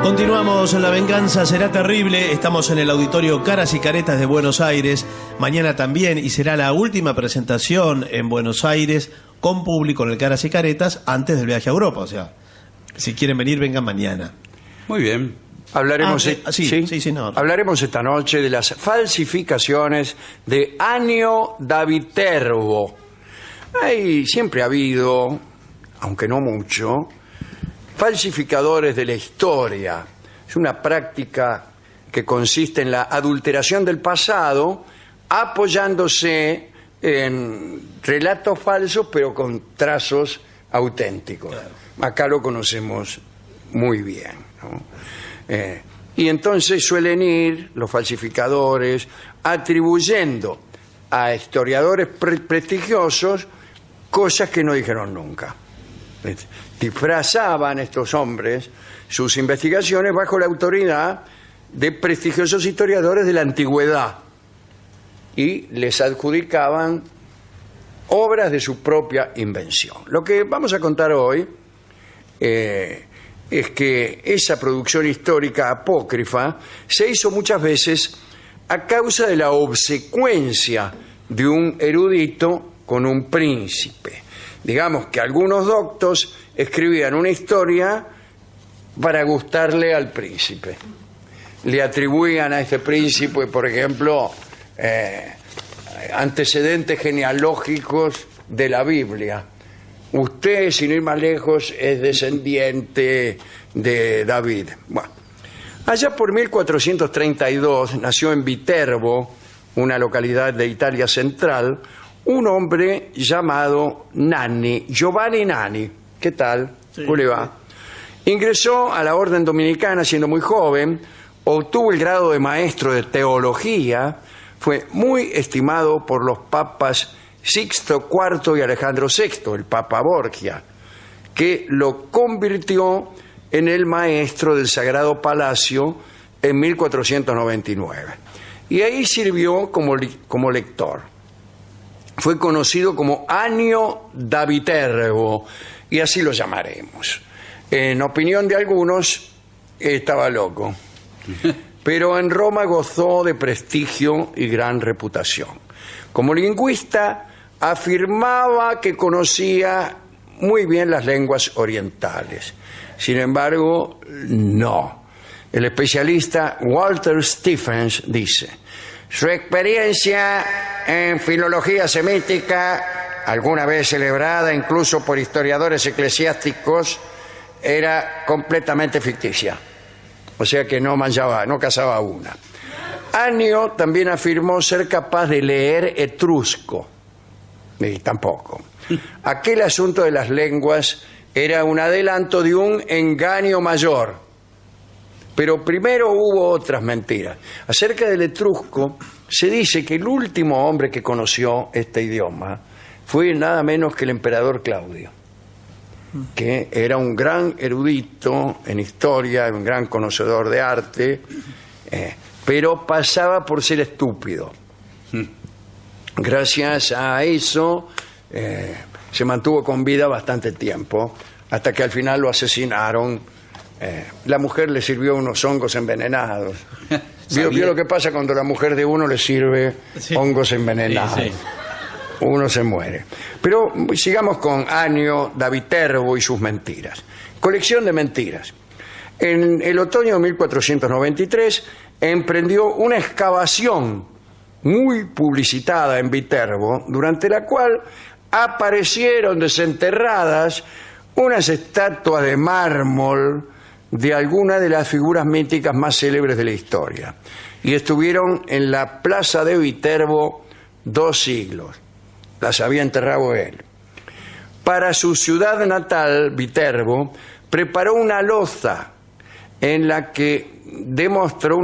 Continuamos en La Venganza Será Terrible. Estamos en el auditorio Caras y Caretas de Buenos Aires. Mañana también, y será la última presentación en Buenos Aires con público en el Caras y Caretas antes del viaje a Europa. O sea, si quieren venir, vengan mañana. Muy bien. Hablaremos, hablaremos esta noche de las falsificaciones de Annio da Viterbo. Siempre ha habido, aunque no mucho, falsificadores de la historia. Es una práctica que consiste en la adulteración del pasado apoyándose en relatos falsos pero con trazos auténticos. Claro. Acá lo conocemos muy bien, ¿no? Y entonces suelen ir los falsificadores atribuyendo a historiadores prestigiosos cosas que no dijeron nunca. Disfrazaban estos hombres sus investigaciones bajo la autoridad de prestigiosos historiadores de la antigüedad y les adjudicaban obras de su propia invención. Lo que vamos a contar hoy es que esa producción histórica apócrifa se hizo muchas veces a causa de la obsecuencia de un erudito con un príncipe. Digamos que algunos doctos escribían una historia para gustarle al príncipe. Le atribuían a este príncipe, por ejemplo, antecedentes genealógicos de la Biblia. Usted, sin ir más lejos, es descendiente de David. Bueno, allá por 1432 nació en Viterbo, una localidad de Italia central, un hombre llamado Nanni, Giovanni Nanni. ¿Qué tal? Sí. ¿Cómo le va? Ingresó a la orden dominicana siendo muy joven, obtuvo el grado de maestro de teología, fue muy estimado por los papas Sixto IV y Alejandro VI, el Papa Borgia, que lo convirtió en el maestro del Sagrado Palacio en 1499. Y ahí sirvió como lector. Fue conocido como Annio da Viterbo, y así lo llamaremos. En opinión de algunos, estaba loco. Pero en Roma gozó de prestigio y gran reputación. Como lingüista, afirmaba que conocía muy bien las lenguas orientales. Sin embargo, no. El especialista Walter Stephens dice: su experiencia en filología semítica, alguna vez celebrada incluso por historiadores eclesiásticos, era completamente ficticia. O sea que no cazaba una. Annio también afirmó ser capaz de leer etrusco. Y tampoco. Aquel asunto de las lenguas era un adelanto de un engaño mayor. Pero primero hubo otras mentiras. Acerca del etrusco, se dice que el último hombre que conoció este idioma fue nada menos que el emperador Claudio, que era un gran erudito en historia, un gran conocedor de arte, pero pasaba por ser estúpido. Gracias a eso se mantuvo con vida bastante tiempo, hasta que al final lo asesinaron. La mujer le sirvió unos hongos envenenados. ¿Vio lo que pasa cuando la mujer de uno le sirve hongos envenenados? Sí. Uno se muere. Pero sigamos con Annio da Viterbo y sus mentiras. Colección de mentiras. En el otoño de 1493 emprendió una excavación muy publicitada en Viterbo, durante la cual aparecieron desenterradas unas estatuas de mármol de algunas de las figuras míticas más célebres de la historia. Y estuvieron en la plaza de Viterbo 2 siglos. Las había enterrado él. Para su ciudad natal, Viterbo, preparó una losa en la que demostró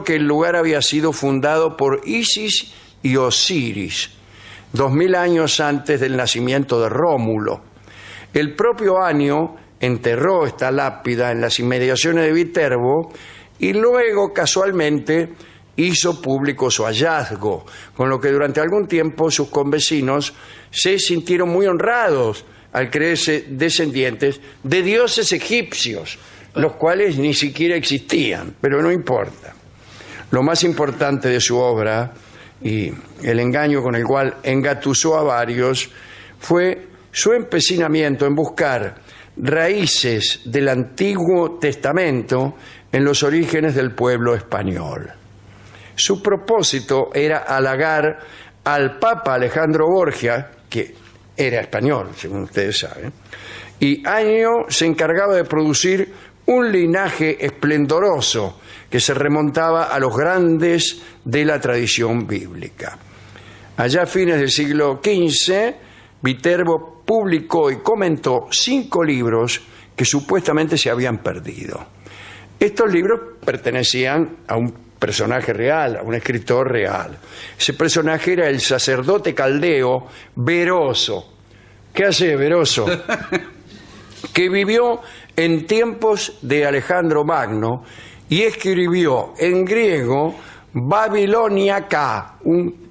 que el lugar había sido fundado por Isis y Osiris, 2000 años antes del nacimiento de Rómulo. El propio Annio enterró esta lápida en las inmediaciones de Viterbo y luego, casualmente, hizo público su hallazgo, con lo que durante algún tiempo sus convecinos se sintieron muy honrados al creerse descendientes de dioses egipcios, los cuales ni siquiera existían, pero no importa. Lo más importante de su obra, y el engaño con el cual engatusó a varios, fue su empecinamiento en buscar raíces del Antiguo Testamento en los orígenes del pueblo español. Su propósito era halagar al Papa Alejandro Borgia, que era español, según ustedes saben, y Año se encargaba de producir un linaje esplendoroso que se remontaba a los grandes de la tradición bíblica. Allá a fines del siglo XV, Viterbo publicó y comentó 5 libros que supuestamente se habían perdido. Estos libros pertenecían a un personaje real, a un escritor real. Ese personaje era el sacerdote caldeo Beroso. ¿Qué hace Beroso? Que vivió en tiempos de Alejandro Magno y escribió en griego Babiloniaca, un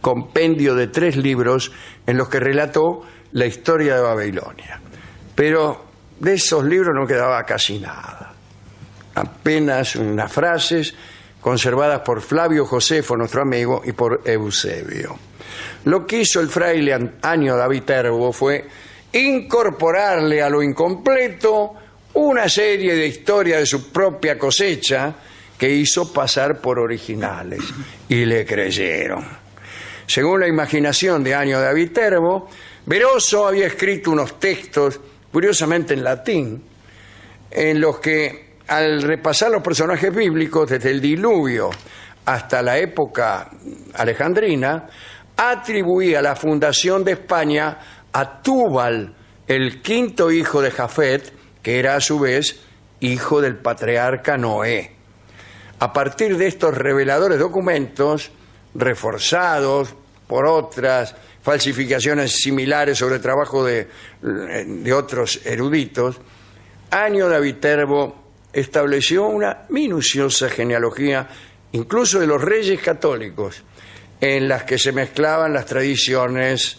compendio de 3 libros en los que relató la historia de Babilonia. Pero de esos libros no quedaba casi nada. Apenas unas frases conservadas por Flavio Josefo, nuestro amigo, y por Eusebio. Lo que hizo el fraile Año da Viterbo fue incorporarle a lo incompleto una serie de historias de su propia cosecha que hizo pasar por originales, y le creyeron. Según la imaginación de Año da Viterbo, Beroso había escrito unos textos, curiosamente en latín, en los que, al repasar los personajes bíblicos desde el diluvio hasta la época alejandrina, atribuía la fundación de España a Túbal, el 5º hijo de Jafet, que era a su vez hijo del patriarca Noé. A partir de estos reveladores documentos, reforzados por otras falsificaciones similares sobre el trabajo de otros eruditos, Año da Viterbo estableció una minuciosa genealogía, incluso de los reyes católicos, en las que se mezclaban las tradiciones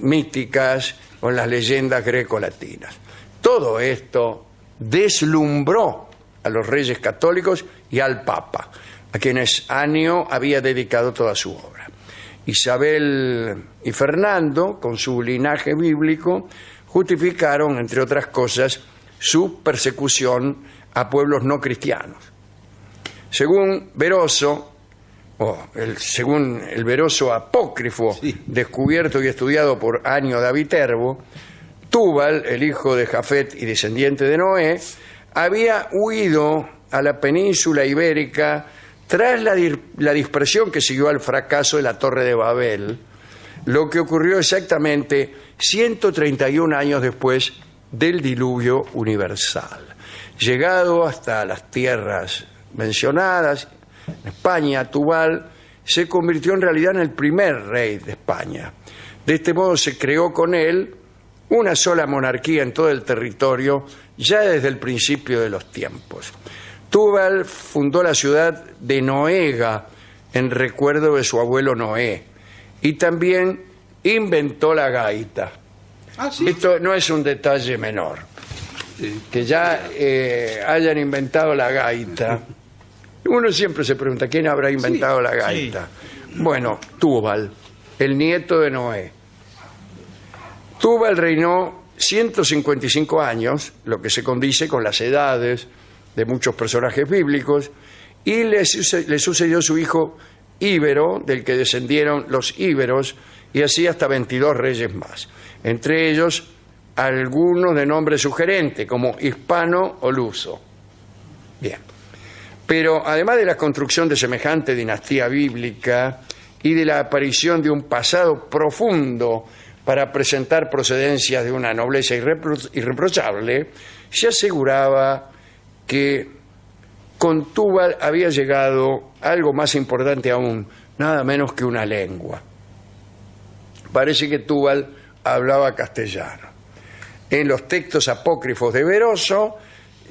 míticas con las leyendas grecolatinas. Todo esto deslumbró a los reyes católicos y al Papa, a quienes Año había dedicado toda su obra. Isabel y Fernando, con su linaje bíblico, justificaron, entre otras cosas, su persecución a pueblos no cristianos. Según Beroso, según el Beroso apócrifo, descubierto y estudiado por Año da Viterbo, Túbal, el hijo de Jafet y descendiente de Noé, había huido a la península ibérica tras la dispersión que siguió al fracaso de la Torre de Babel, lo que ocurrió exactamente 131 años después del diluvio universal. Llegado hasta las tierras mencionadas, en España, Túbal se convirtió en realidad en el primer rey de España. De este modo se creó con él una sola monarquía en todo el territorio ya desde el principio de los tiempos. Túbal fundó la ciudad de Noega en recuerdo de su abuelo Noé y también inventó la gaita. ¿Ah, sí? Esto no es un detalle menor, que ya hayan inventado la gaita. Uno siempre se pregunta, ¿quién habrá inventado la gaita? Bueno, Túbal, el nieto de Noé. Túbal reinó 155 años, lo que se condice con las edades de muchos personajes bíblicos, y le sucedió su hijo Íbero, del que descendieron los íberos, y así hasta 22 reyes más. Entre ellos, algunos de nombre sugerente, como Hispano o Luso. Bien. Pero además de la construcción de semejante dinastía bíblica y de la aparición de un pasado profundo para presentar procedencias de una nobleza irreprochable, se aseguraba que con Túbal había llegado algo más importante aún, nada menos que una lengua. Parece que Túbal hablaba castellano. En los textos apócrifos de Beroso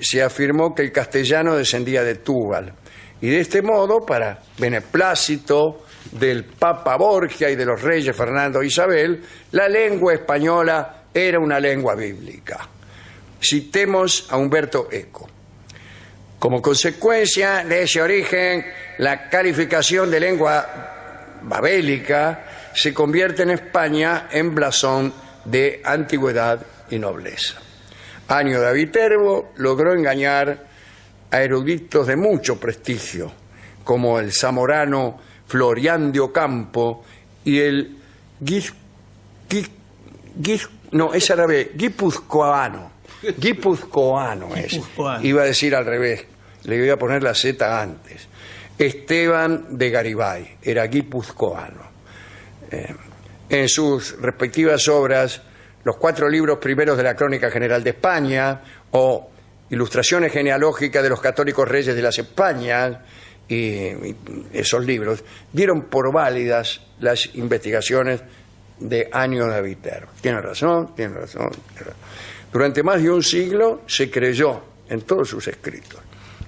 se afirmó que el castellano descendía de Túbal, y de este modo, para beneplácito del Papa Borgia y de los reyes Fernando e Isabel, la lengua española era una lengua bíblica. Citemos a Humberto Eco. Como consecuencia de ese origen, la calificación de lengua babélica se convierte en España en blasón de antigüedad y nobleza. Anio da Viterbo logró engañar a eruditos de mucho prestigio, como el zamorano Florián de Ocampo y el guipuzcoano. Guipuzcoano es. Iba a decir al revés, le iba a poner la Z antes. Esteban de Garibay, era guipuzcoano. En sus respectivas obras, los 4 libros primeros de la Crónica General de España o Ilustraciones genealógicas de los católicos reyes de las Españas, y esos libros dieron por válidas las investigaciones de Anio da Viterbo. Tiene razón. Durante más de un siglo se creyó en todos sus escritos.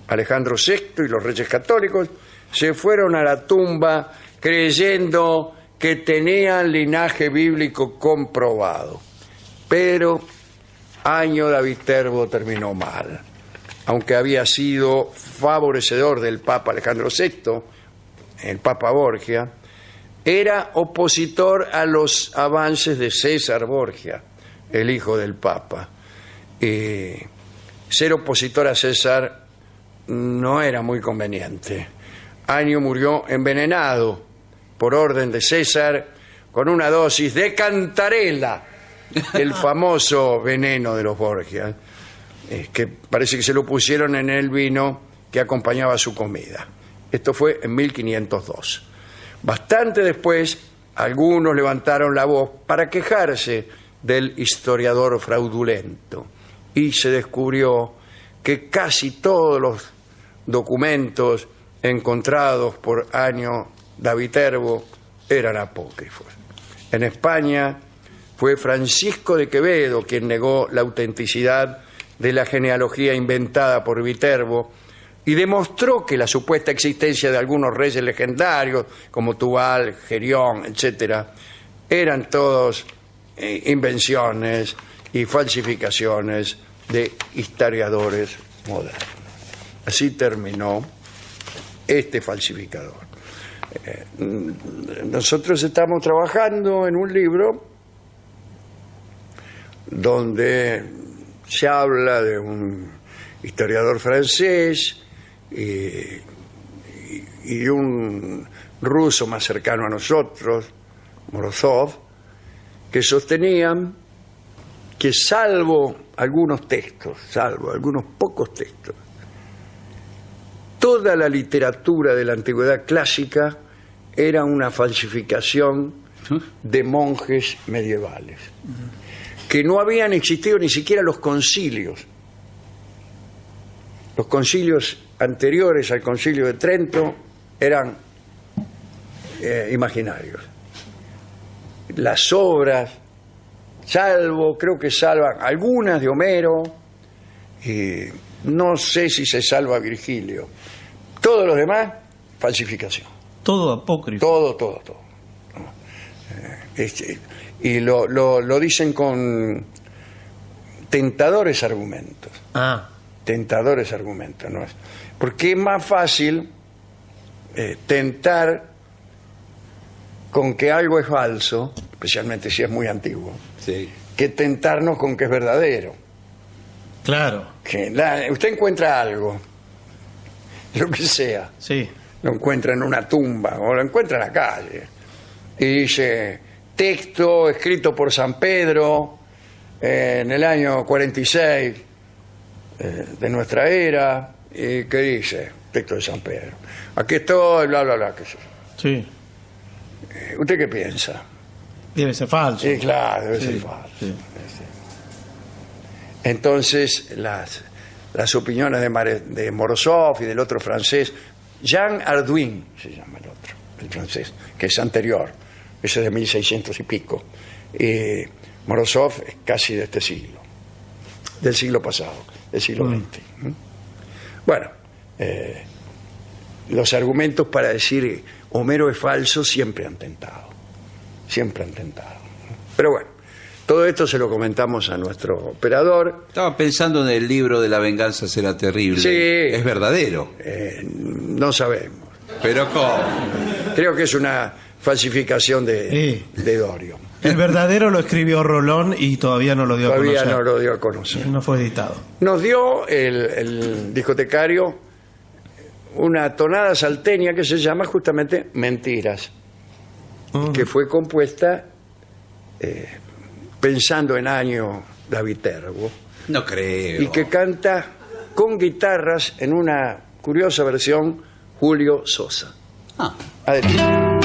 Alejandro VI y los reyes católicos se fueron a la tumba creyendo que tenían linaje bíblico comprobado. Pero Anio da Viterbo terminó mal. Aunque había sido favorecedor del Papa Alejandro VI, el Papa Borgia, era opositor a los avances de César Borgia, el hijo del Papa. Ser opositor a César no era muy conveniente. Anio murió envenenado por orden de César con una dosis de cantarela, el famoso veneno de los Borgia, que parece que se lo pusieron en el vino que acompañaba su comida. Esto fue en 1502. Bastante después, algunos levantaron la voz para quejarse del historiador fraudulento y se descubrió que casi todos los documentos encontrados por Anio da Viterbo eran apócrifos. En España fue Francisco de Quevedo quien negó la autenticidad de la genealogía inventada por Viterbo y demostró que la supuesta existencia de algunos reyes legendarios como Tubal, Gerión, etc., eran todos invenciones y falsificaciones de historiadores modernos. Así terminó este falsificador. Nosotros estamos trabajando en un libro donde se habla de un historiador francés y un ruso más cercano a nosotros, Morozov, que sostenían que salvo algunos pocos textos, toda la literatura de la antigüedad clásica era una falsificación de monjes medievales, que no habían existido ni siquiera los concilios. Los concilios anteriores al concilio de Trento eran imaginarios. Las obras, creo que salvan algunas de Homero, y no sé si se salva Virgilio. Todos los demás, falsificación. Todo apócrifo. Todo. Y lo dicen con tentadores argumentos. Tentadores argumentos, ¿no? Porque es más fácil tentar con que algo es falso, especialmente si es muy antiguo, sí, que tentarnos con que es verdadero. Claro. Usted encuentra algo, lo que sea, Sí. lo encuentra en una tumba o lo encuentra en la calle y dice texto escrito por San Pedro en el año 46 de nuestra era, y ¿qué dice? Texto de San Pedro. Aquí estoy, bla, bla, bla, qué sé yo. Sí. ¿Usted qué piensa? Debe ser falso. Sí, claro, debe Sí, ser falso. sí. Entonces, las opiniones de Morozov y del otro francés, Jean Arduin se llama el otro, el francés, que es anterior, ese es de 1600 y pico. Y Morozov es casi de este siglo, del siglo pasado, del siglo XX. Bueno, los argumentos para decir Homero es falso siempre han tentado. Pero bueno, Todo esto se lo comentamos a nuestro operador. Estaba pensando en el libro de La venganza será terrible. Sí. Es verdadero. No sabemos. Pero ¿cómo? Creo que es una falsificación de Dorio. El verdadero lo escribió Rolón y todavía no lo dio a Todavía conocer. no lo dio a conocer. No fue editado. Nos dio el discotecario una tonada salteña que se llama justamente Mentiras, que fue compuesta pensando en Año David Terbo, No creo. y que canta con guitarras en una curiosa versión Julio Sosa. Ah. Adelante.